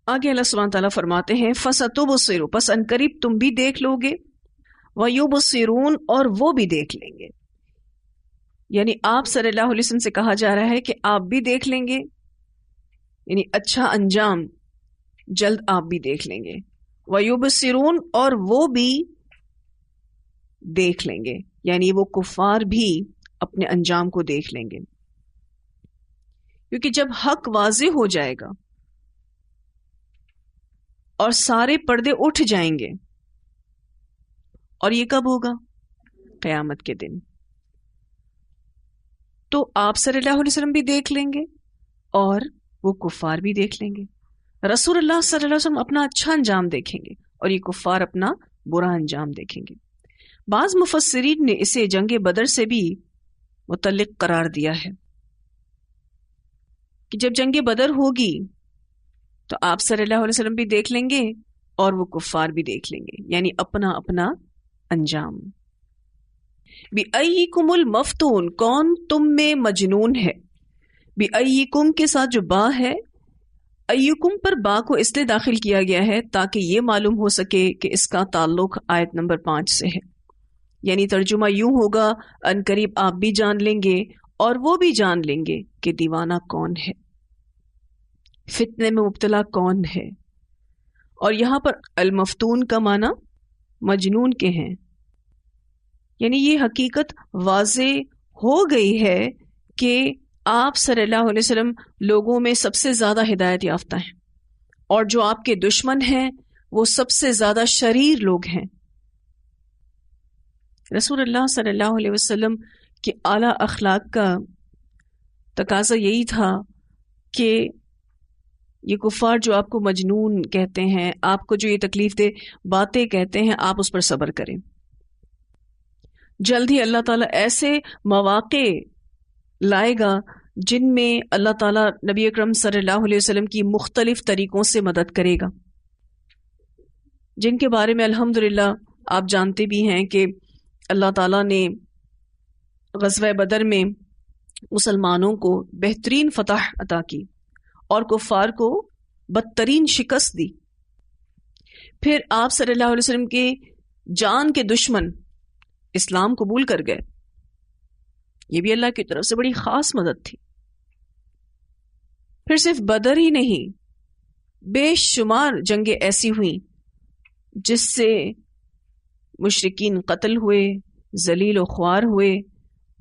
آگے اللہ سبحانہ تعالیٰ فرماتے ہیں فَسَتُبْصِرُ، پس ان قریب تم بھی دیکھ لو گے، وَيُبْصِرُونَ، اور وہ بھی دیکھ لیں گے. یعنی آپ صلی اللہ علیہ وسلم سے کہا جا رہا ہے کہ آپ بھی دیکھ لیں گے، یعنی اچھا انجام جلد آپ بھی دیکھ لیں گے. وَيُبْصِرُونَ، اور وہ بھی دیکھ لیں گے، یعنی وہ کفار بھی اپنے انجام کو دیکھ لیں گے. کیونکہ جب حق واضح ہو جائے گا اور سارے پردے اٹھ جائیں گے، اور یہ کب ہوگا؟ قیامت کے دن. تو آپ صلی اللہ علیہ وسلم بھی دیکھ لیں گے اور وہ کفار بھی دیکھ لیں گے. رسول اللہ صلی اللہ علیہ وسلم اپنا اچھا انجام دیکھیں گے اور یہ کفار اپنا برا انجام دیکھیں گے. بعض مفسرین نے اسے جنگ بدر سے بھی متعلق قرار دیا ہے کہ جب جنگ بدر ہوگی تو آپ صلی اللہ علیہ وسلم بھی دیکھ لیں گے اور وہ کفار بھی دیکھ لیں گے، یعنی اپنا اپنا انجام. بِأَيِّكُمُ الْمَفْتُونَ، کون تم میں مجنون ہے. بِأَيِّكُمْ کے ساتھ جو با ہے، ایکم پر با کو اس لیے داخل کیا گیا ہے تاکہ یہ معلوم ہو سکے کہ اس کا تعلق آیت نمبر 5 سے ہے. یعنی ترجمہ یوں ہوگا، ان قریب آپ بھی جان لیں گے اور وہ بھی جان لیں گے کہ دیوانہ کون ہے، فتنے میں مبتلا کون ہے. اور یہاں پر المفتون کا معنی مجنون کے ہیں، یعنی یہ حقیقت واضح ہو گئی ہے کہ آپ صلی اللہ علیہ وسلم لوگوں میں سب سے زیادہ ہدایت یافتہ ہیں، اور جو آپ کے دشمن ہیں وہ سب سے زیادہ شریر لوگ ہیں. رسول اللہ صلی اللہ علیہ وسلم کے اعلیٰ اخلاق کا تقاضا یہی تھا کہ یہ کفار جو آپ کو مجنون کہتے ہیں، آپ کو جو یہ تکلیف دہ باتیں کہتے ہیں، آپ اس پر صبر کریں. جلد ہی اللہ تعالیٰ ایسے مواقع لائے گا جن میں اللہ تعالیٰ نبی اکرم صلی اللہ علیہ وسلم کی مختلف طریقوں سے مدد کرے گا، جن کے بارے میں الحمدللہ آپ جانتے بھی ہیں کہ اللہ تعالیٰ نے غزوہ بدر میں مسلمانوں کو بہترین فتح عطا کی اور کفار کو بدترین شکست دی. پھر آپ صلی اللہ علیہ وسلم کے جان کے دشمن اسلام قبول کر گئے. یہ بھی اللہ کی طرف سے بڑی خاص مدد تھی. پھر صرف بدر ہی نہیں، بے شمار جنگیں ایسی ہوئیں جس سے مشرکین قتل ہوئے، ذلیل و خوار ہوئے،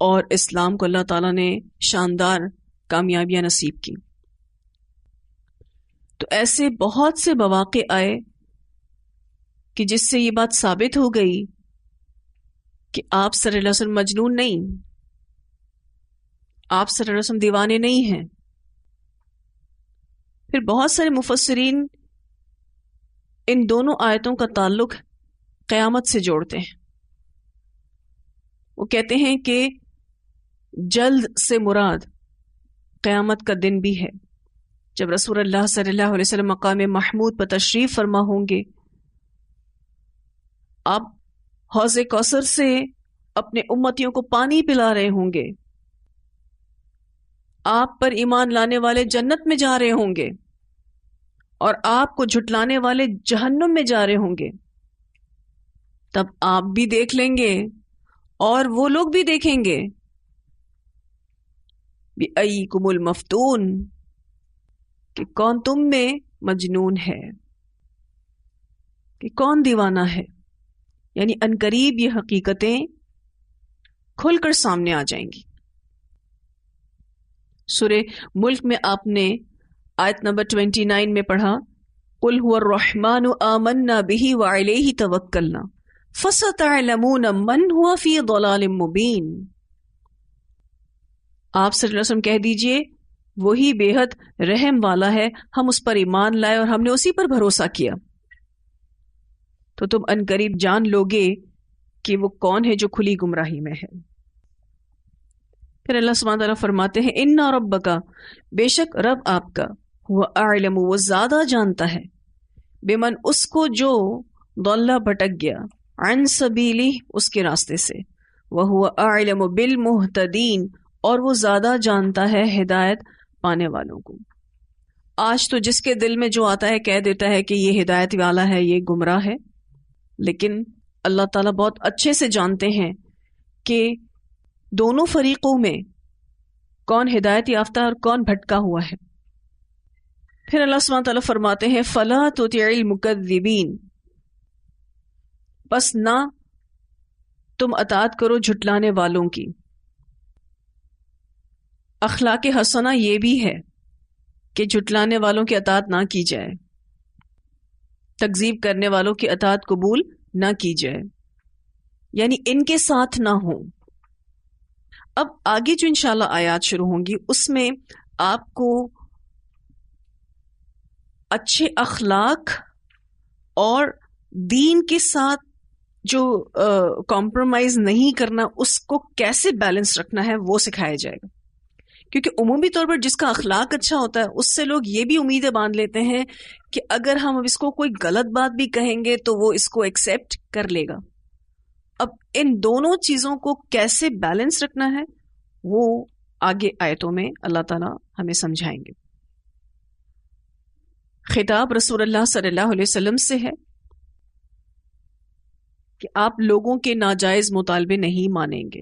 اور اسلام کو اللہ تعالیٰ نے شاندار کامیابیاں نصیب کی. تو ایسے بہت سے مواقع آئے کہ جس سے یہ بات ثابت ہو گئی کہ آپ صلی اللہ علیہ وسلم مجنون نہیں، آپ صلی اللہ علیہ وسلم دیوانے نہیں ہیں. پھر بہت سارے مفسرین ان دونوں آیتوں کا تعلق قیامت سے جوڑتے ہیں. وہ کہتے ہیں کہ جلد سے مراد قیامت کا دن بھی ہے، جب رسول اللہ صلی اللہ علیہ وسلم مقام محمود پر تشریف فرما ہوں گے. آپ حوض کوثر سے اپنے امتیوں کو پانی پلا رہے ہوں گے، آپ پر ایمان لانے والے جنت میں جا رہے ہوں گے اور آپ کو جھٹلانے والے جہنم میں جا رہے ہوں گے. تب آپ بھی دیکھ لیں گے اور وہ لوگ بھی دیکھیں گے. بِأَيِّكُمُ الْمَفْتُونَ، کہ کون تم میں مجنون ہے، کہ کون دیوانہ ہے. یعنی عنقریب یہ حقیقتیں کھل کر سامنے آ جائیں گی. سورہ ملک میں آپ نے آیت نمبر 29 میں پڑھا، قُلْ هُوَ الرَّحْمَنُ آمَنَّا بِهِ وَعَلَيْهِ تَوَكَّلْنَا فَسَتَعْلَمُونَ مَنْ هُوَ فِي ضَلَالٍ مُبِينٍ. آپ صلی اللہ علیہ وسلم کہہ دیجئے وہی بے حد رحم والا ہے، ہم اس پر ایمان لائے اور ہم نے اسی پر بھروسہ کیا. تو تم ان قریب جان لوگے کہ وہ کون ہے جو کھلی گمراہی میں ہے. پھر اللہ سبحانہ تعالیٰ فرماتے ہیں اِنَّ رَبَّكَ، بے شک رب آپ کا، هُوَ أَعْلَمُ، وہ زیادہ جانتا ہے، بِمَنْ اس کو جو ضَلَّ بھٹک گیا، عن سبیلہ اس کے راستے سے، وَهُوَ أَعْلَمُ بِالْمُهْتَدِينَ اور وہ زیادہ جانتا ہے ہدایت پانے والوں کو. آج تو جس کے دل میں جو آتا ہے کہہ دیتا ہے کہ یہ ہدایت والا ہے، یہ گمراہ ہے، لیکن اللہ تعالیٰ بہت اچھے سے جانتے ہیں کہ دونوں فریقوں میں کون ہدایت یافتہ اور کون بھٹکا ہوا ہے۔ پھر اللہ سبحانہ تعالیٰ فرماتے ہیں فَلَا تُطِعِ الْمُكَذِّبِينَ، بس نہ تم اطاعت کرو جھٹلانے والوں کی۔ اخلاق حسنہ یہ بھی ہے کہ جھٹلانے والوں کی اطاعت نہ کی جائے، تکذیب کرنے والوں کی اطاعت قبول نہ کی جائے، یعنی ان کے ساتھ نہ ہوں۔ اب آگے جو انشاءاللہ آیات شروع ہوں گی اس میں آپ کو اچھے اخلاق اور دین کے ساتھ جو کمپرومائز نہیں کرنا، اس کو کیسے بیلنس رکھنا ہے وہ سکھایا جائے گا، کیونکہ عمومی طور پر جس کا اخلاق اچھا ہوتا ہے اس سے لوگ یہ بھی امیدیں باندھ لیتے ہیں کہ اگر ہم اب اس کو کوئی غلط بات بھی کہیں گے تو وہ اس کو ایکسیپٹ کر لے گا۔ اب ان دونوں چیزوں کو کیسے بیلنس رکھنا ہے وہ آگے آیتوں میں اللہ تعالیٰ ہمیں سمجھائیں گے۔ خطاب رسول اللہ صلی اللہ علیہ وسلم سے ہے کہ آپ لوگوں کے ناجائز مطالبے نہیں مانیں گے،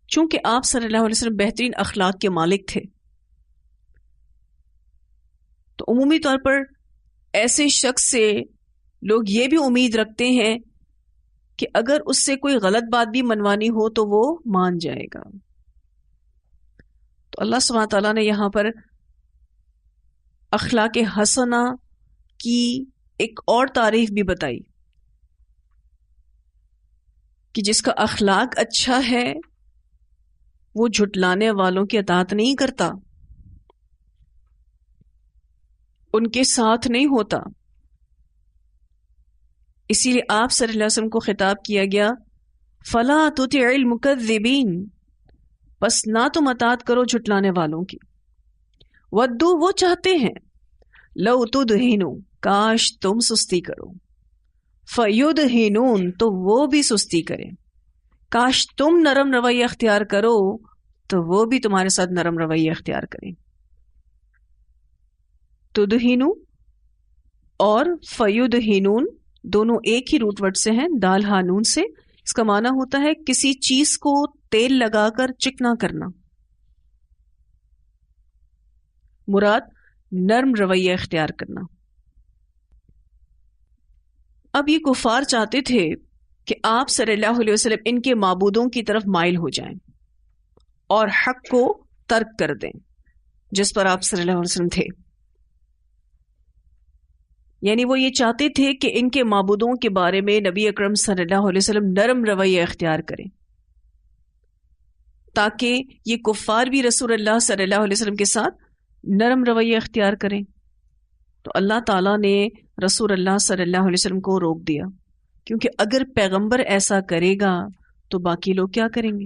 چونکہ آپ صلی اللہ علیہ وسلم بہترین اخلاق کے مالک تھے، تو عمومی طور پر ایسے شخص سے لوگ یہ بھی امید رکھتے ہیں کہ اگر اس سے کوئی غلط بات بھی منوانی ہو تو وہ مان جائے گا۔ تو اللہ سبحانہ تعالیٰ نے یہاں پر اخلاق حسنہ کی ایک اور تعریف بھی بتائی کہ جس کا اخلاق اچھا ہے وہ جھٹلانے والوں کی اطاعت نہیں کرتا، ان کے ساتھ نہیں ہوتا۔ اسی لیے آپ صلی اللہ علیہ وسلم کو خطاب کیا گیا فَلَا تُطِعِ الْمُكَذِّبِينَ، بس نہ تم اطاعت کرو جھٹلانے والوں کی۔ وَدُّوا، وہ چاہتے ہیں، لَوْ تُدْہِنُوا، کاش تم سستی کرو، فَيُدْہِنُونَ، تو وہ بھی سستی کریں، کاش تم نرم رویہ اختیار کرو تو وہ بھی تمہارے ساتھ نرم رویہ اختیار کریں۔ تدہینو اور فیدہینون دونوں ایک ہی روٹ ورڈ سے ہیں، دال ہا نون سے۔ اس کا معنی ہوتا ہے کسی چیز کو تیل لگا کر چکنا کرنا، مراد نرم رویہ اختیار کرنا۔ اب یہ کفار چاہتے تھے کہ آپ صلی اللہ علیہ وسلم ان کے معبودوں کی طرف مائل ہو جائیں اور حق کو ترک کر دیں جس پر آپ صلی اللہ علیہ وسلم تھے، یعنی وہ یہ چاہتے تھے کہ ان کے معبودوں کے بارے میں نبی اکرم صلی اللہ علیہ وسلم نرم رویہ اختیار کریں تاکہ یہ کفار بھی رسول اللہ صلی اللہ علیہ وسلم کے ساتھ نرم رویہ اختیار کریں۔ تو اللہ تعالیٰ نے رسول اللہ صلی اللہ علیہ وسلم کو روک دیا، کیونکہ اگر پیغمبر ایسا کرے گا تو باقی لوگ کیا کریں گے؟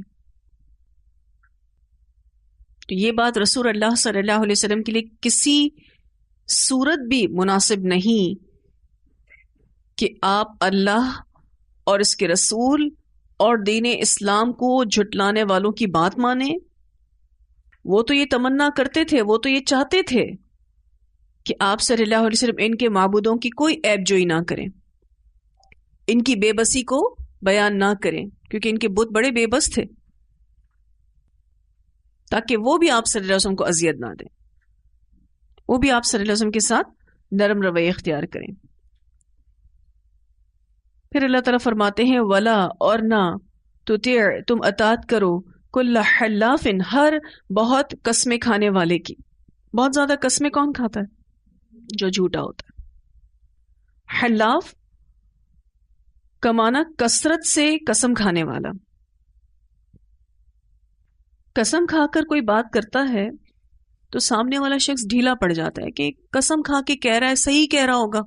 تو یہ بات رسول اللہ صلی اللہ علیہ وسلم کے لیے کسی صورت بھی مناسب نہیں کہ آپ اللہ اور اس کے رسول اور دین اسلام کو جھٹلانے والوں کی بات مانیں۔ وہ تو یہ تمنا کرتے تھے، وہ تو یہ چاہتے تھے کہ آپ صلی اللہ علیہ وسلم ان کے معبودوں کی کوئی عیب جوئی نہ کریں، ان کی بے بسی کو بیان نہ کریں، کیونکہ ان کے بت بڑے بے بس تھے، تاکہ وہ بھی آپ صلی اللہ علیہ وسلم کو اذیت نہ دیں، وہ بھی آپ صلی اللہ علیہ وسلم کے ساتھ نرم رویہ اختیار کریں۔ پھر اللہ تعالیٰ فرماتے ہیں وَلَا، اور نہ، تُطِعْ، تم اطاعت کرو، کُلَّ حَلَّافٍ، ہر بہت قسمیں کھانے والے کی۔ بہت زیادہ قسمیں کون کھاتا ہے؟ جو جھوٹا ہوتا ہے۔ حلاف کا معنی کثرت سے قسم کھانے والا۔ قسم کھا کر کوئی بات کرتا ہے تو سامنے والا شخص ڈھیلا پڑ جاتا ہے کہ قسم کھا کے کہہ رہا ہے، صحیح کہہ رہا ہوگا۔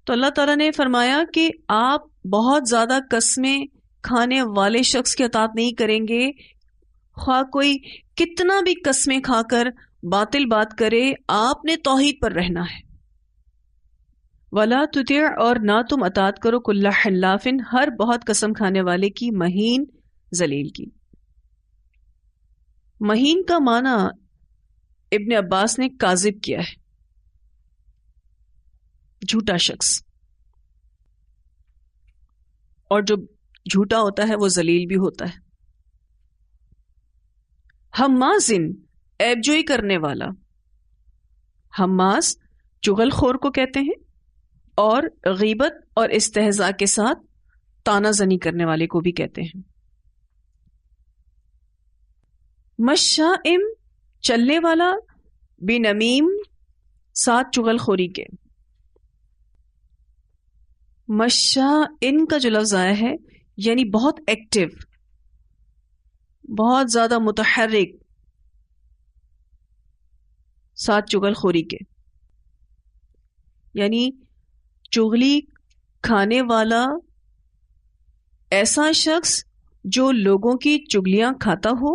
تو اللہ تعالیٰ نے فرمایا کہ آپ بہت زیادہ قسمیں کھانے والے شخص کی اطاعت نہیں کریں گے، خواہ کوئی کتنا بھی قسمیں کھا کر باطل بات کرے، آپ نے توحید پر رہنا ہے۔ وَلَا تُطِعْ، اور نہ تم اطاعت کرو، کُلَّ حَلَّافٍ، ہر بہت قسم کھانے والے کی، مہین، ذلیل کی۔ مہین کا معنی ابن عباس نے کاذب کیا ہے، جھوٹا شخص، اور جو جھوٹا ہوتا ہے وہ ذلیل بھی ہوتا ہے۔ حمازن عیب جوئی کرنے والا، حماز چغل خور کو کہتے ہیں، اور غیبت اور استہزاء کے ساتھ طعنہ زنی کرنے والے کو بھی کہتے ہیں۔ مشائم چلنے والا، بنمیم ساتھ چغل خوری کے۔ مشائن کا جو لفظ آیا ہے یعنی بہت ایکٹیو، بہت زیادہ متحرک، ساتھ چغل خوری کے، یعنی چغلی کھانے والا ایسا شخص جو لوگوں کی چگلیاں کھاتا ہو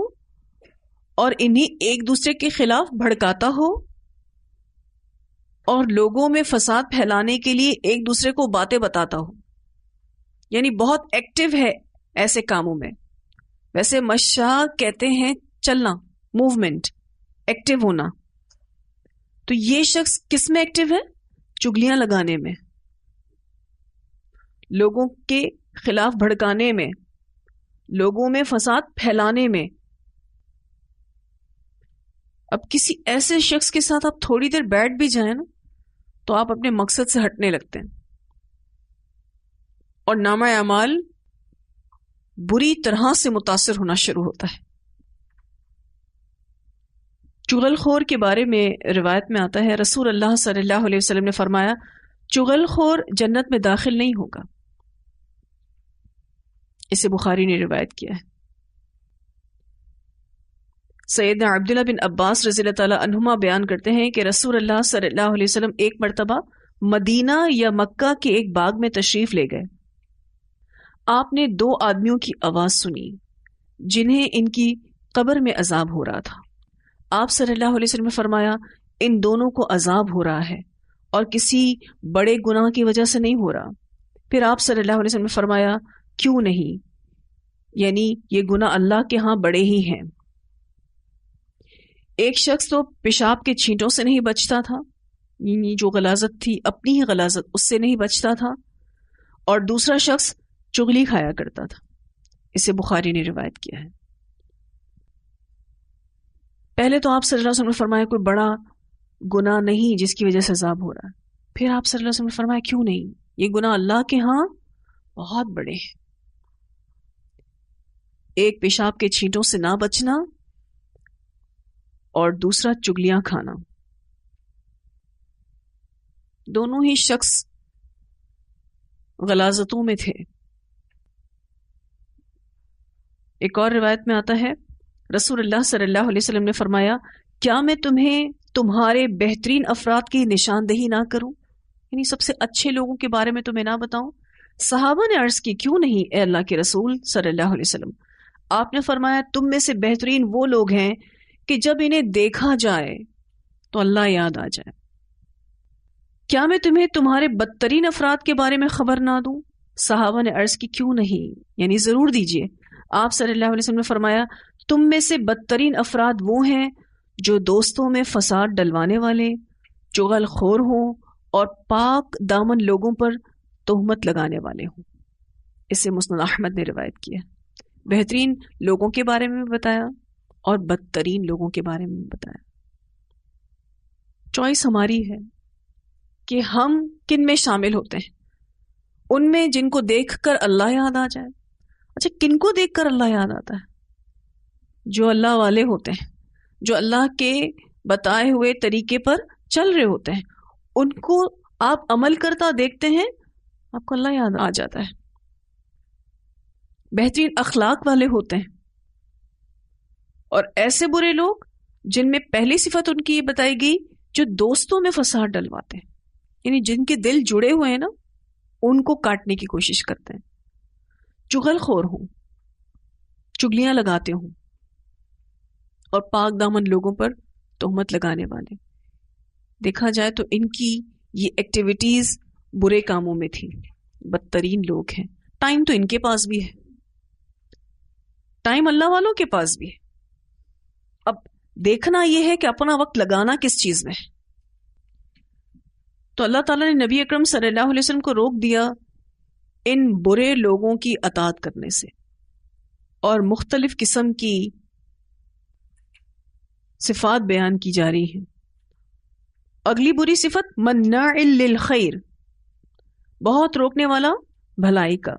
اور انہیں ایک دوسرے کے خلاف بھڑکاتا ہو اور لوگوں میں فساد پھیلانے کے لیے ایک دوسرے کو باتیں بتاتا ہو، یعنی بہت ایکٹیو ہے ایسے کاموں میں۔ ویسے مشاء کہتے ہیں چلنا، موومنٹ، ایکٹیو ہونا۔ تو یہ شخص کس میں ایکٹیو ہے؟ چگلیاں لگانے میں، لوگوں کے خلاف بھڑکانے میں، لوگوں میں فساد پھیلانے میں۔ اب کسی ایسے شخص کے ساتھ آپ تھوڑی دیر بیٹھ بھی جائیں نا تو آپ اپنے مقصد سے ہٹنے لگتے ہیں اور نامہ اعمال بری طرح سے متاثر ہونا شروع ہوتا ہے۔ چغل خور کے بارے میں روایت میں آتا ہے رسول اللہ صلی اللہ علیہ وسلم نے فرمایا چغل خور جنت میں داخل نہیں ہوگا۔ اسے بخاری نے روایت کیا ہے۔ سیدنا عبداللہ بن عباس رضی اللہ تعالی عنہما بیان کرتے ہیں کہ رسول اللہ صلی اللہ علیہ وسلم ایک مرتبہ مدینہ یا مکہ کے ایک باغ میں تشریف لے گئے۔ آپ نے 2 آدمیوں کی آواز سنی جنہیں ان کی قبر میں عذاب ہو رہا تھا۔ آپ صلی اللہ علیہ وسلم نے فرمایا ان دونوں کو عذاب ہو رہا ہے اور کسی بڑے گناہ کی وجہ سے نہیں ہو رہا۔ پھر آپ صلی اللہ علیہ وسلم نے فرمایا کیوں نہیں، یعنی یہ گناہ اللہ کے ہاں بڑے ہی ہیں۔ ایک شخص تو پیشاب کے چھینٹوں سے نہیں بچتا تھا، یعنی جو غلاظت تھی اپنی ہی غلاظت، اس سے نہیں بچتا تھا، اور دوسرا شخص چغلی کھایا کرتا تھا۔ اسے بخاری نے روایت کیا ہے۔ پہلے تو آپ صلی اللہ علیہ وسلم نے فرمایا کوئی بڑا گناہ نہیں جس کی وجہ سے عذاب ہو رہا ہے۔ پھر آپ صلی اللہ علیہ وسلم نے فرمایا کیوں نہیں، یہ گناہ اللہ کے ہاں بہت بڑے ہیں۔ ایک پیشاب کے چھینٹوں سے نہ بچنا اور دوسرا چگلیاں کھانا۔ دونوں ہی شخص غلاظتوں میں تھے۔ ایک اور روایت میں آتا ہے رسول اللہ صلی اللہ علیہ وسلم نے فرمایا کیا میں تمہیں تمہارے بہترین افراد کی نشاندہی نہ کروں، یعنی سب سے اچھے لوگوں کے بارے میں تمہیں نہ بتاؤں؟ صحابہ نے عرض کی کیوں نہیں اے اللہ کے رسول صلی اللہ علیہ وسلم۔ آپ نے فرمایا تم میں سے بہترین وہ لوگ ہیں کہ جب انہیں دیکھا جائے تو اللہ یاد آ جائے۔ کیا میں تمہیں تمہارے بدترین افراد کے بارے میں خبر نہ دوں؟ صحابہ نے عرض کی کیوں نہیں، یعنی ضرور دیجئے۔ آپ صلی اللہ علیہ وسلم نے فرمایا تم میں سے بدترین افراد وہ ہیں جو دوستوں میں فساد ڈلوانے والے، چغل خور ہوں اور پاک دامن لوگوں پر تہمت لگانے والے ہوں۔ اسے مسند احمد نے روایت کیا۔ بہترین لوگوں کے بارے میں بتایا اور بدترین لوگوں کے بارے میں بتایا۔ چوائس ہماری ہے کہ ہم کن میں شامل ہوتے ہیں، ان میں جن کو دیکھ کر اللہ یاد آ جائے۔ اچھا کن کو دیکھ کر اللہ یاد آتا ہے؟ جو اللہ والے ہوتے ہیں، جو اللہ کے بتائے ہوئے طریقے پر چل رہے ہوتے ہیں، ان کو آپ عمل کرتا دیکھتے ہیں، آپ کو اللہ یاد آ جاتا ہے۔ بہترین اخلاق والے ہوتے ہیں، اور ایسے برے لوگ جن میں پہلی صفت ان کی یہ بتائی گئی جو دوستوں میں فساد ڈلواتے ہیں، یعنی جن کے دل جڑے ہوئے ہیں نا ان کو کاٹنے کی کوشش کرتے ہیں، چغل خور ہوں، چگلیاں لگاتے ہوں اور پاک دامن لوگوں پر تہمت لگانے والے۔ دیکھا جائے تو ان کی یہ ایکٹیویٹیز برے کاموں میں تھی، بدترین لوگ ہیں۔ ٹائم تو ان کے پاس بھی ہے، ٹائم اللہ والوں کے پاس بھی ہے، دیکھنا یہ ہے کہ اپنا وقت لگانا کس چیز میں ہے. تو اللہ تعالیٰ نے نبی اکرم صلی اللہ علیہ وسلم کو روک دیا ان برے لوگوں کی اطاعت کرنے سے، اور مختلف قسم کی صفات بیان کی جا رہی ہیں. اگلی بری صفت مناع للخیر، بہت روکنے والا بھلائی کا.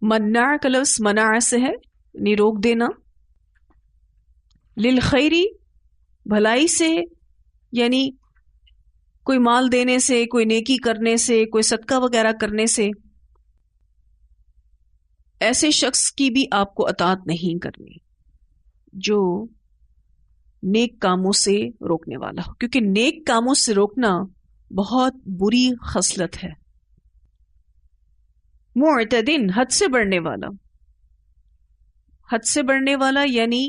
مناع کا لفظ منع سے ہے، یعنی روک دینا. للخیری، بھلائی سے، یعنی کوئی مال دینے سے، کوئی نیکی کرنے سے، کوئی صدقہ وغیرہ کرنے سے. ایسے شخص کی بھی آپ کو اطاعت نہیں کرنی جو نیک کاموں سے روکنے والا ہو، کیونکہ نیک کاموں سے روکنا بہت بری خصلت ہے. معتدن، حد سے بڑھنے والا. حد سے بڑھنے والا یعنی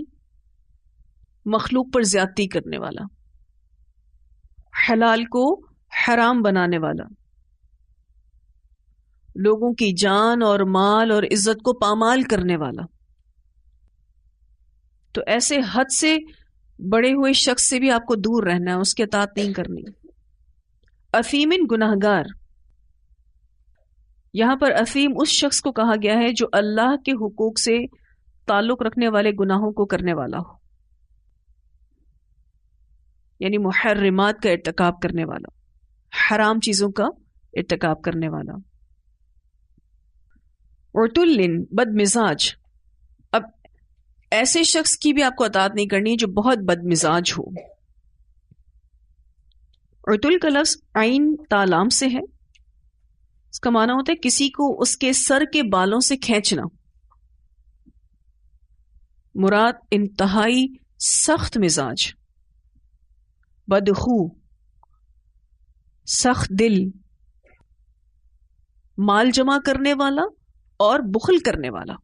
مخلوق پر زیادتی کرنے والا، حلال کو حرام بنانے والا، لوگوں کی جان اور مال اور عزت کو پامال کرنے والا. تو ایسے حد سے بڑے ہوئے شخص سے بھی آپ کو دور رہنا ہے، اس کی اطاعت نہیں کرنی. اثیمن، گناہگار. یہاں پر اثیم اس شخص کو کہا گیا ہے جو اللہ کے حقوق سے تعلق رکھنے والے گناہوں کو کرنے والا ہو، یعنی محرمات کا ارتکاب کرنے والا، حرام چیزوں کا ارتکاب کرنے والا. عتل، بد مزاج. اب ایسے شخص کی بھی آپ کو اطاعت نہیں کرنی جو بہت بد مزاج ہو. عتل کا لفظ عین تا لام سے ہے. اس کا معنی ہوتا ہے کسی کو اس کے سر کے بالوں سے کھینچنا. مراد انتہائی سخت مزاج، بدخو، سخت دل، مال جمع کرنے والا اور بخل کرنے والا.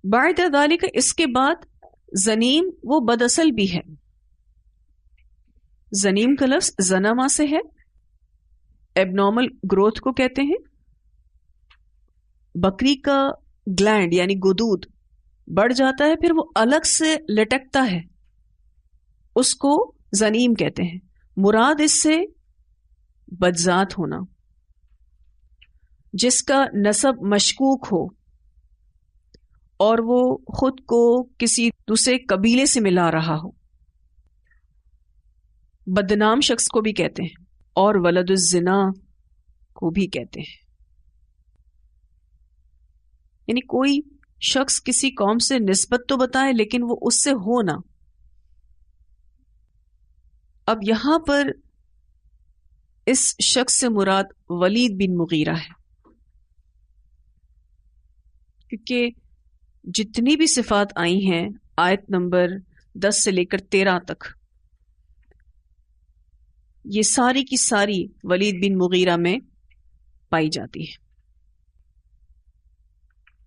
بعد ذالک، اس کے بعد زنیم، وہ بداصل بھی ہے. زنیم کا لفظ زنما سے ہے، ایبنارمل گروتھ کو کہتے ہیں. بکری کا گلینڈ یعنی گدود بڑھ جاتا ہے، پھر وہ الگ سے لٹکتا ہے، اس کو زنیم کہتے ہیں. مراد اس سے بدذات ہونا، جس کا نسب مشکوک ہو اور وہ خود کو کسی دوسرے قبیلے سے ملا رہا ہو. بدنام شخص کو بھی کہتے ہیں اور ولد الزنا کو بھی کہتے ہیں. یعنی کوئی شخص کسی قوم سے نسبت تو بتائے لیکن وہ اس سے ہو نہ. اب یہاں پر اس شخص سے مراد ولید بن مغیرہ ہے، کیونکہ جتنی بھی صفات آئی ہیں آیت نمبر 10 سے لے کر 13 تک، یہ ساری کی ساری ولید بن مغیرہ میں پائی جاتی ہے.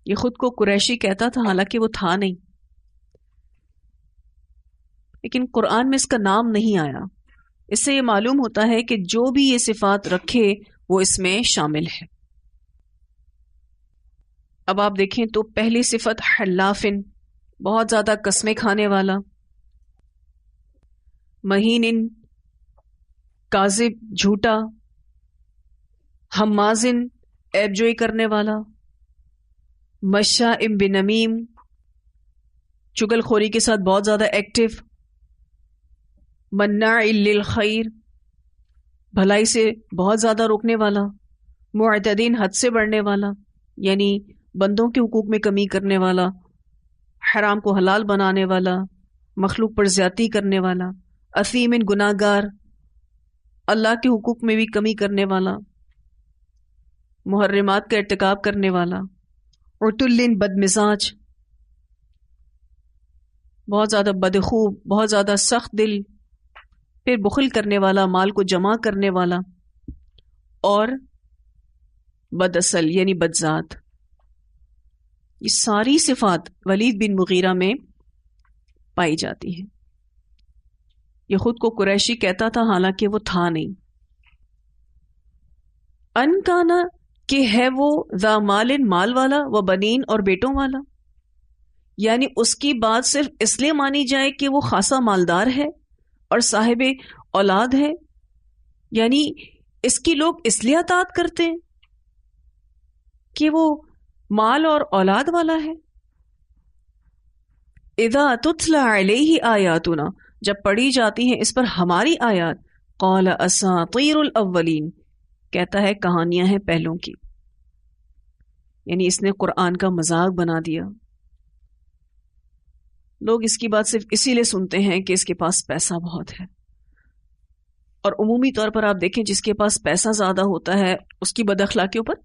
یہ خود کو قریشی کہتا تھا، حالانکہ وہ تھا نہیں، لیکن قرآن میں اس کا نام نہیں آیا. اس سے یہ معلوم ہوتا ہے کہ جو بھی یہ صفات رکھے وہ اس میں شامل ہے. اب آپ دیکھیں تو پہلی صفت حلافن، بہت زیادہ قسمیں کھانے والا. مہینن، کاذب، جھوٹا. حمازن، عیب جوئی کرنے والا. مشاء بنمیم، چگل خوری کے ساتھ بہت زیادہ ایکٹیو. مناع للخیر، بھلائی سے بہت زیادہ روکنے والا. معتدین، حد سے بڑھنے والا، یعنی بندوں کے حقوق میں کمی کرنے والا، حرام کو حلال بنانے والا، مخلوق پر زیادتی کرنے والا. اثیمن، گناہ گار، اللہ کے حقوق میں بھی کمی کرنے والا، محرمات کا ارتکاب کرنے والا. عتل، بد مزاج، بہت زیادہ بدخوب، بہت زیادہ سخت دل. پھر بخل کرنے والا، مال کو جمع کرنے والا، اور بداصل یعنی بدذات. یہ ساری صفات ولید بن مغیرہ میں پائی جاتی ہیں. یہ خود کو قریشی کہتا تھا، حالانکہ وہ تھا نہیں. ان کانا، کہ ہے وہ ذا مال، مال والا، و بنین، اور بیٹوں والا. یعنی اس کی بات صرف اس لیے مانی جائے کہ وہ خاصا مالدار ہے اور صاحب اولاد ہے، یعنی اس کی لوگ اس لیے اطاعت کرتے ہیں کہ وہ مال اور اولاد والا ہے. اذا تتلی علیہ آیاتنا، جب پڑھی جاتی ہیں اس پر ہماری آیات، قال اساطیر الاولین، کہتا ہے کہانیاں ہیں پہلوں کی. یعنی اس نے قرآن کا مذاق بنا دیا. لوگ اس کی بات صرف اسی لیے سنتے ہیں کہ اس کے پاس پیسہ بہت ہے. اور عمومی طور پر آپ دیکھیں جس کے پاس پیسہ زیادہ ہوتا ہے اس کی بد اخلاقیوں پر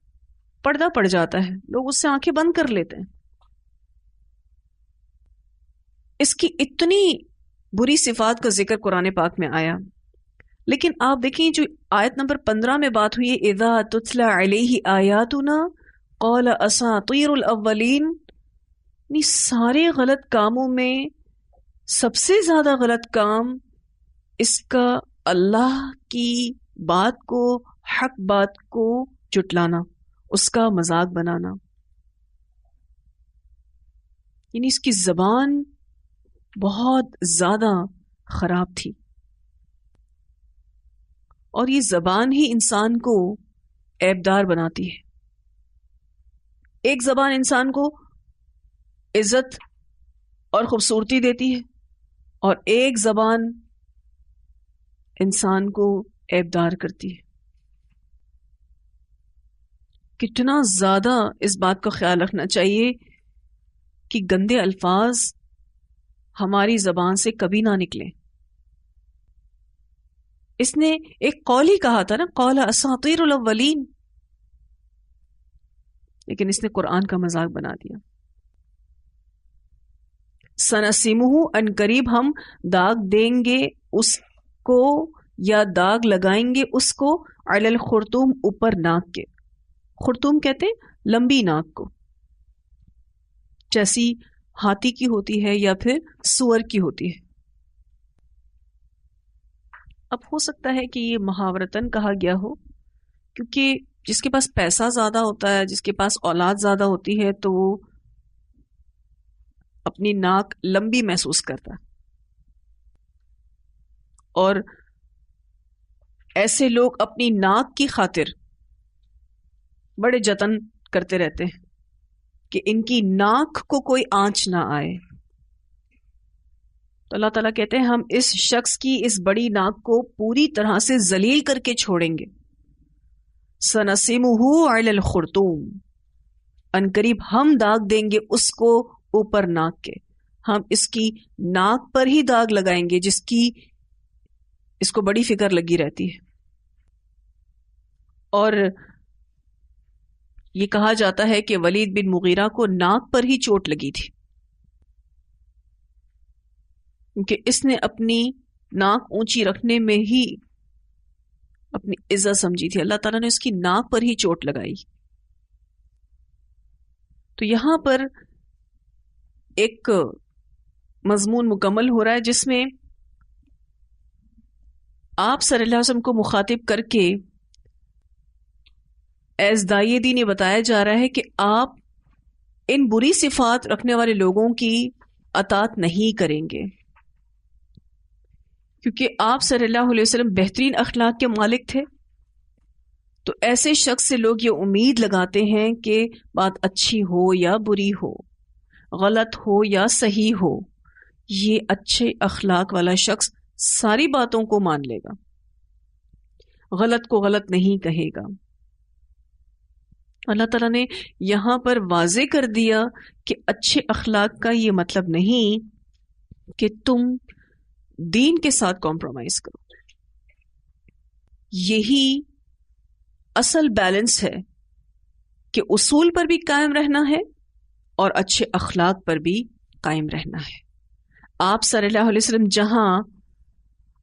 پردہ پڑ جاتا ہے، لوگ اس سے آنکھیں بند کر لیتے ہیں. اس کی اتنی بری صفات کا ذکر قرآن پاک میں آیا، لیکن آپ دیکھیں جو آیت نمبر 15 میں بات ہوئی ہے اذا تتلی علیہ آیاتنا قال اساطیر الاولین، یعنی سارے غلط کاموں میں سب سے زیادہ غلط کام اس کا اللہ کی بات کو، حق بات کو جھٹلانا، اس کا مذاق بنانا. یعنی اس کی زبان بہت زیادہ خراب تھی، اور یہ زبان ہی انسان کو عیبدار بناتی ہے. ایک زبان انسان کو عزت اور خوبصورتی دیتی ہے، اور ایک زبان انسان کو عیبدار کرتی ہے. کتنا زیادہ اس بات کا خیال رکھنا چاہیے کہ گندے الفاظ ہماری زبان سے کبھی نہ نکلیں. اس نے ایک قول ہی کہا تھا نا، قول اساطیر الاولین، لیکن اس نے قرآن کا مذاق بنا دیا. سنسمہ، ان قریب ہم داغ دیں گے اس کو یا داغ لگائیں گے اس کو، علی الخرطوم، اوپر ناک کے. خرطوم کہتے ہیں لمبی ناک کو، جیسی ہاتھی کی ہوتی ہے یا پھر سور کی ہوتی ہے. اب ہو سکتا ہے کہ یہ محاورتاً کہا گیا ہو، کیونکہ جس کے پاس پیسہ زیادہ ہوتا ہے، جس کے پاس اولاد زیادہ ہوتی ہے، تو وہ اپنی ناک لمبی محسوس کرتا ہے. اور ایسے لوگ اپنی ناک کی خاطر بڑے جتن کرتے رہتے ہیں کہ ان کی ناک کو کوئی آنچ نہ آئے. تو اللہ تعالیٰ کہتے ہیں ہم اس شخص کی اس بڑی ناک کو پوری طرح سے ذلیل کر کے چھوڑیں گے. سنسمہ علی الخرطوم، ان قریب ہم داغ دیں گے اس کو اوپر ناک کے. ہم اس کی ناک پر ہی داغ لگائیں گے جس کی اس کو بڑی فکر لگی رہتی ہے. اور یہ کہا جاتا ہے کہ ولید بن مغیرہ کو ناک پر ہی چوٹ لگی تھی، کیونکہ اس نے اپنی ناک اونچی رکھنے میں ہی اپنی عزت سمجھی تھی. اللہ تعالیٰ نے اس کی ناک پر ہی چوٹ لگائی. تو یہاں پر ایک مضمون مکمل ہو رہا ہے جس میں آپ صلی اللہ علیہ وسلم کو مخاطب کر کے ایز داعی دین یہ بتایا جا رہا ہے کہ آپ ان بری صفات رکھنے والے لوگوں کی اطاعت نہیں کریں گے، کیونکہ آپ صلی اللہ علیہ وسلم بہترین اخلاق کے مالک تھے. تو ایسے شخص سے لوگ یہ امید لگاتے ہیں کہ بات اچھی ہو یا بری ہو، غلط ہو یا صحیح ہو، یہ اچھے اخلاق والا شخص ساری باتوں کو مان لے گا، غلط کو غلط نہیں کہے گا. اللہ تعالیٰ نے یہاں پر واضح کر دیا کہ اچھے اخلاق کا یہ مطلب نہیں کہ تم دین کے ساتھ کمپرومائز کرو. یہی اصل بیلنس ہے کہ اصول پر بھی قائم رہنا ہے اور اچھے اخلاق پر بھی قائم رہنا ہے. آپ صلی اللہ علیہ وسلم جہاں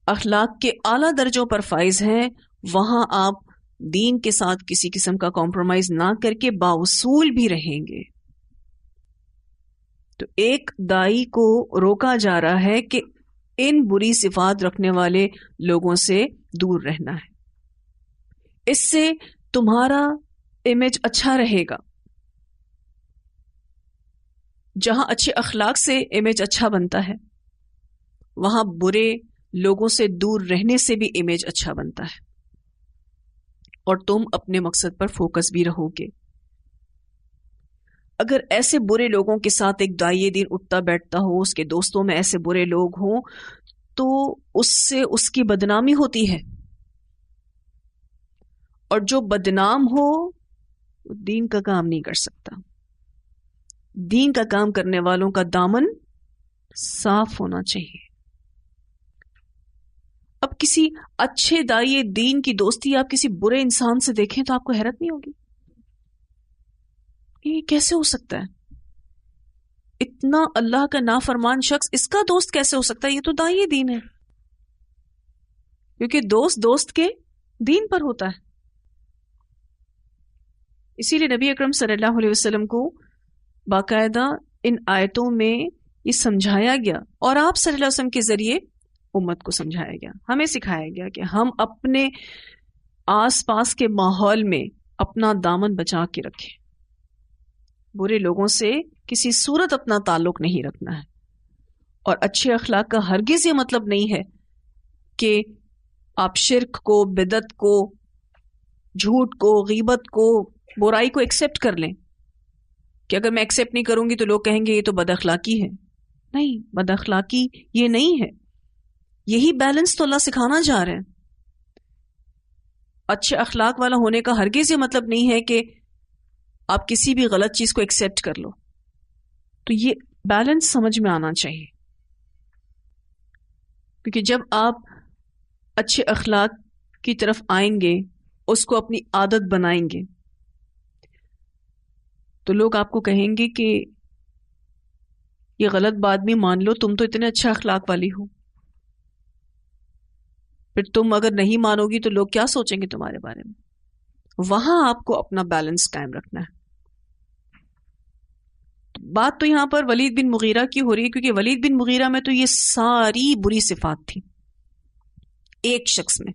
اخلاق کے اعلیٰ درجوں پر فائز ہیں، وہاں آپ دین کے ساتھ کسی قسم کا کمپرومائز نہ کر کے باوصول بھی رہیں گے. تو ایک دائی کو روکا جا رہا ہے کہ ان بری صفات رکھنے والے لوگوں سے دور رہنا ہے، اس سے تمہارا امیج اچھا رہے گا. جہاں اچھے اخلاق سے امیج اچھا بنتا ہے وہاں برے لوگوں سے دور رہنے سے بھی امیج اچھا بنتا ہے، اور تم اپنے مقصد پر فوکس بھی رہو گے۔ اگر ایسے برے لوگوں کے ساتھ ایک داعیے دین اٹھتا بیٹھتا ہو، اس کے دوستوں میں ایسے برے لوگ ہوں، تو اس سے اس کی بدنامی ہوتی ہے، اور جو بدنام ہو دین کا کام نہیں کر سکتا۔ دین کا کام کرنے والوں کا دامن صاف ہونا چاہیے۔ اب کسی اچھے داعیے دین کی دوستی آپ کسی برے انسان سے دیکھیں تو آپ کو حیرت نہیں ہوگی، یہ کیسے ہو سکتا ہے؟ اتنا اللہ کا نافرمان شخص اس کا دوست کیسے ہو سکتا ہے؟ یہ تو داعیے دین ہے، کیونکہ دوست دوست کے دین پر ہوتا ہے۔ اسی لیے نبی اکرم صلی اللہ علیہ وسلم کو باقاعدہ ان آیتوں میں یہ سمجھایا گیا، اور آپ صلی اللہ علیہ وسلم کے ذریعے امت کو سمجھایا گیا، ہمیں سکھایا گیا کہ ہم اپنے آس پاس کے ماحول میں اپنا دامن بچا کے رکھیں، برے لوگوں سے کسی صورت اپنا تعلق نہیں رکھنا ہے۔ اور اچھے اخلاق کا ہرگز یہ مطلب نہیں ہے کہ آپ شرک کو، بدعت کو، جھوٹ کو، غیبت کو، برائی کو ایکسپٹ کر لیں کہ اگر میں ایکسپٹ نہیں کروں گی تو لوگ کہیں گے یہ تو بد اخلاقی ہے۔ نہیں، بد اخلاقی یہ نہیں ہے، یہی بیلنس تو اللہ سکھانا چاہ رہے ہیں۔ اچھے اخلاق والا ہونے کا ہرگز یہ مطلب نہیں ہے کہ آپ کسی بھی غلط چیز کو ایکسپٹ کر لو، تو یہ بیلنس سمجھ میں آنا چاہیے، کیونکہ جب آپ اچھے اخلاق کی طرف آئیں گے، اس کو اپنی عادت بنائیں گے، تو لوگ آپ کو کہیں گے کہ یہ غلط بات بھی مان لو، تم تو اتنے اچھے اخلاق والی ہو۔ پھر تم اگر نہیں مانو گی تو لوگ کیا سوچیں گے تمہارے بارے میں؟ وہاں آپ کو اپنا بیلنس قائم رکھنا ہے۔ بات تو یہاں پر ولید بن مغیرہ کی ہو رہی ہے، کیونکہ ولید بن مغیرہ میں تو یہ ساری بری صفات تھی ایک شخص میں۔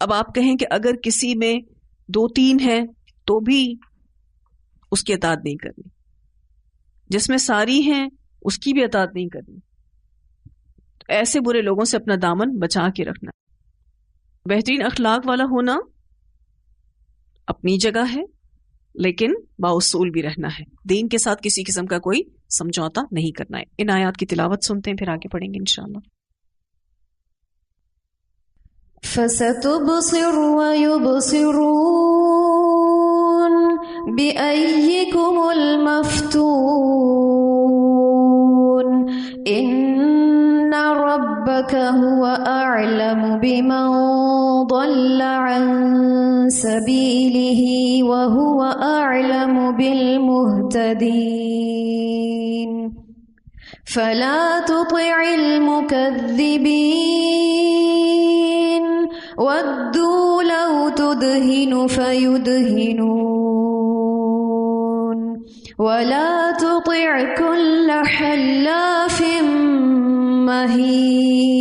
اب آپ کہیں کہ اگر کسی میں 2-3 ہے تو بھی اس کی اطاعت نہیں کرنی، جس میں ساری ہیں اس کی بھی اطاعت نہیں کرنی، تو ایسے برے لوگوں سے اپنا دامن بچا کے رکھنا۔ بہترین اخلاق والا ہونا اپنی جگہ ہے، لیکن بااصول بھی رہنا ہے، دین کے ساتھ کسی قسم کا کوئی سمجھوتا نہیں کرنا ہے۔ ان آیات کی تلاوت سنتے ہیں، پھر آگے پڑھیں گے انشاءاللہ۔ فَسَتُبْصِرُ وَيُبْصِرُونَ بِأَيِّكُمُ الْمَفْتُونُ إِنَّ رَبَّكَ هُوَ أَعْلَمُ بِمَنْ ضَلَّ عَنْ سَبِيلِهِ وَهُوَ أَعْلَمُ بِالْمُهْتَدِينَ فَلَا تُطِعِ الْمُكَذِّبِينَ وَدُّوا لَوْ تُدْهِنُ فَيُدْهِنُونَ وَلَا تُطِعْ كُلَّ حَلَّافٍ مَّهِينٍ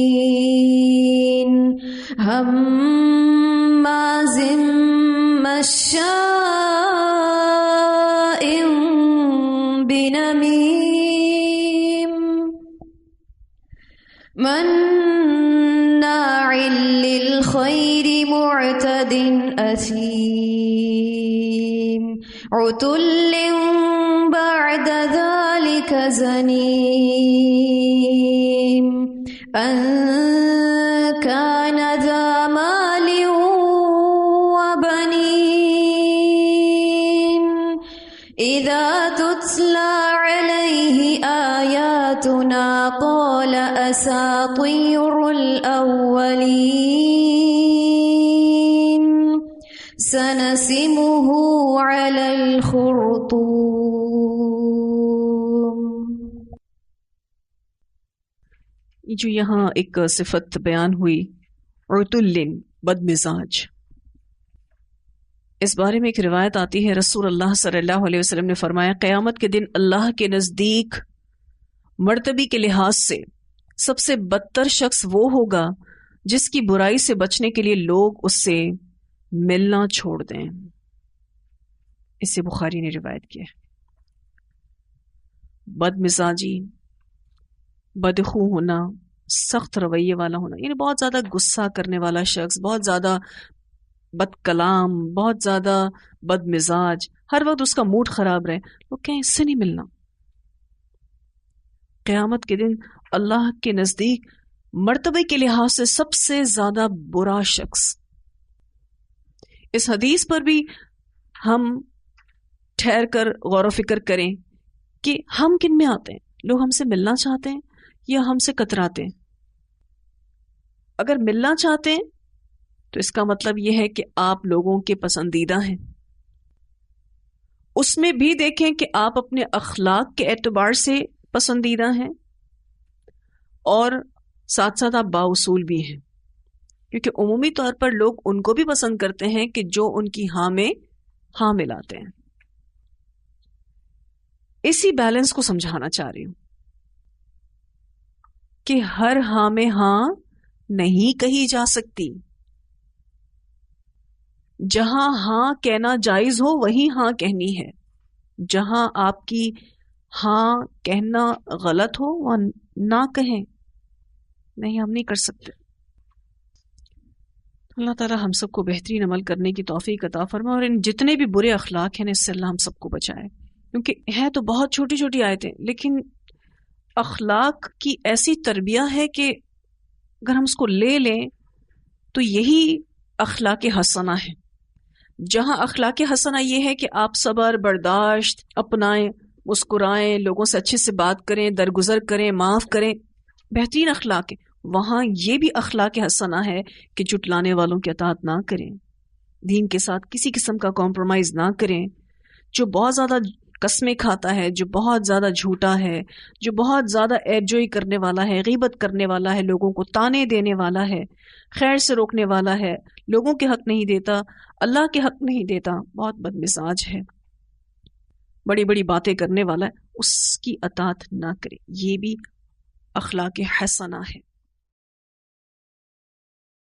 هَمَّازٍ مَّشَّاءٍ بِنَمِيمٍ مَّنَّاعٍ لِّلْخَيْرِ مُعْتَدٍ أَثِيمٍ عُتُلٍّ بَعْدَ ذَلِكَ زَنِيمٍ أَن كَانَ ذَا مَالٍ وَبَنِينَ إِذَا تُتْلَى عَلَيْهِ آيَاتُنَا قَالَ أَسَاطِيرُ الْأَوَّلِينَ سَنَسِمُهُ عَلَى الْخُرْطُومِ۔ یہ جو یہاں ایک صفت بیان ہوئی عتل، بد مزاج، اس بارے میں ایک روایت آتی ہے، رسول اللہ صلی اللہ علیہ وسلم نے فرمایا قیامت کے دن اللہ کے نزدیک مرتبے کے لحاظ سے سب سے بدتر شخص وہ ہوگا جس کی برائی سے بچنے کے لیے لوگ اس سے ملنا چھوڑ دیں۔ اس سے بخاری نے روایت کیا ہے۔ بد مزاجی، بدخو ہونا، سخت رویے والا ہونا، یعنی بہت زیادہ غصہ کرنے والا شخص، بہت زیادہ بد کلام، بہت زیادہ بد مزاج، ہر وقت اس کا موڈ خراب رہے، لوگ کہیں اس سے نہیں ملنا. قیامت کے دن اللہ کے نزدیک مرتبے کے لحاظ سے سب سے زیادہ برا شخص. اس حدیث پر بھی ہم ٹھہر کر غور و فکر کریں کہ ہم کن میں آتے ہیں. لوگ ہم سے ملنا چاہتے ہیں یا ہم سے کتراتے ہیں؟ اگر ملنا چاہتے ہیں تو اس کا مطلب یہ ہے کہ آپ لوگوں کے پسندیدہ ہیں. اس میں بھی دیکھیں کہ آپ اپنے اخلاق کے اعتبار سے پسندیدہ ہیں اور ساتھ ساتھ آپ بااصول بھی ہیں، کیونکہ عمومی طور پر لوگ ان کو بھی پسند کرتے ہیں کہ جو ان کی ہاں میں ہاں ملاتے ہیں. اسی بیلنس کو سمجھانا چاہ رہی ہوں کہ ہر ہاں میں ہاں نہیں کہی جا سکتی. جہاں ہاں کہنا جائز ہو وہیں ہاں کہنی ہے، جہاں آپ کی ہاں کہنا غلط ہو وہ نہ کہیں. نہیں، ہم نہیں کر سکتے. اللہ تعالیٰ ہم سب کو بہترین عمل کرنے کی توفیق عطا فرمائے، اور ان جتنے بھی برے اخلاق ہیں اس سے اللہ ہم سب کو بچائے. کیونکہ ہے تو بہت چھوٹی چھوٹی آیتیں، لیکن اخلاق کی ایسی تربیت ہے کہ اگر ہم اس کو لے لیں تو یہی اخلاق حسنہ ہے. جہاں اخلاق حسنہ یہ ہے کہ آپ صبر برداشت اپنائیں، مسکرائیں، لوگوں سے اچھے سے بات کریں، درگزر کریں، معاف کریں، بہترین اخلاق ہے. وہاں یہ بھی اخلاق حسنہ ہے کہ جھٹلانے والوں کی اطاعت نہ کریں، دین کے ساتھ کسی قسم کا کمپرومائز نہ کریں. جو بہت زیادہ قسمیں کھاتا ہے، جو بہت زیادہ جھوٹا ہے، جو بہت زیادہ عیب جوئی کرنے والا ہے، غیبت کرنے والا ہے، لوگوں کو طعنے دینے والا ہے، خیر سے روکنے والا ہے، لوگوں کے حق نہیں دیتا، اللہ کے حق نہیں دیتا، بہت بد مزاج ہے، بڑی بڑی باتیں کرنے والا ہے، اس کی اطاعت نہ کرے. یہ بھی اخلاق حسنہ ہے.